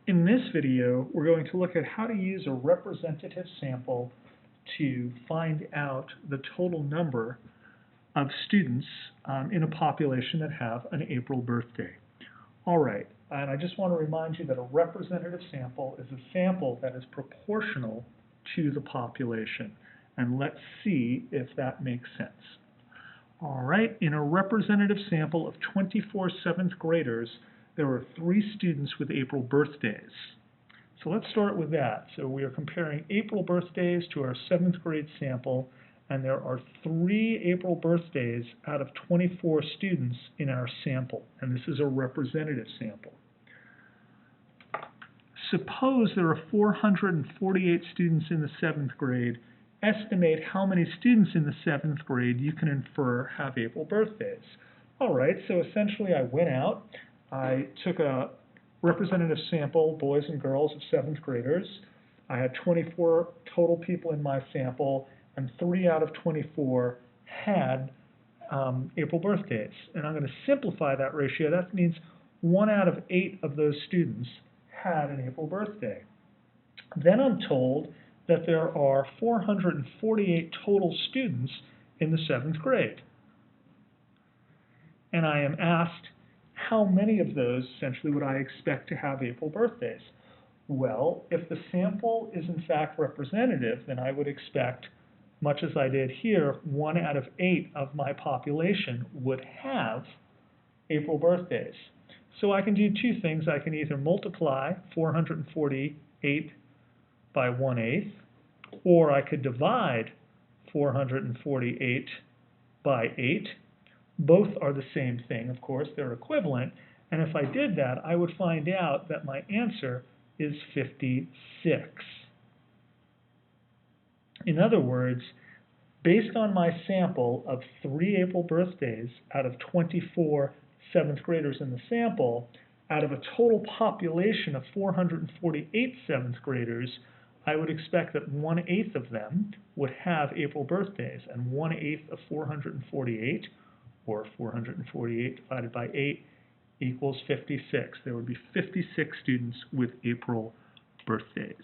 In this video, we're going to look at how to use a representative sample to find out the total number of students in a population that have an April birthday. All right, and I just want to remind you that a representative sample is a sample that is proportional to the population. And let's see if that makes sense. All right, in a representative sample of 24 seventh graders, there were 3 students with April birthdays. So let's start with that. So we are comparing April birthdays to our 7th grade sample, and there are 3 April birthdays out of 24 students in our sample, and this is a representative sample. Suppose there are 448 students in the 7th grade. Estimate how many students in the 7th grade you can infer have April birthdays. All right, so essentially I went out, I took a representative sample, boys and girls of 7th graders. I had 24 total people in my sample, and 3 out of 24 had April birthdays. And I'm going to simplify that ratio. That means 1 out of 8 of those students had an April birthday. Then I'm told that there are 448 total students in the 7th grade. And I am asked, how many of those essentially would I expect to have April birthdays? Well, if the sample is in fact representative, then I would expect, much as I did here, 1 out of 8 of my population would have April birthdays. So I can do 2 things. I can either multiply 448 by 1/8, or I could divide 448 by 8. Both are the same thing, of course, they're equivalent, and if I did that, I would find out that my answer is 56. In other words, based on my sample of 3 April birthdays out of 24 7th graders in the sample, out of a total population of 448 7th graders, I would expect that 1/8 of them would have April birthdays, and 1/8 of 448, or 448 divided by 8, equals 56. There would be 56 students with April birthdays.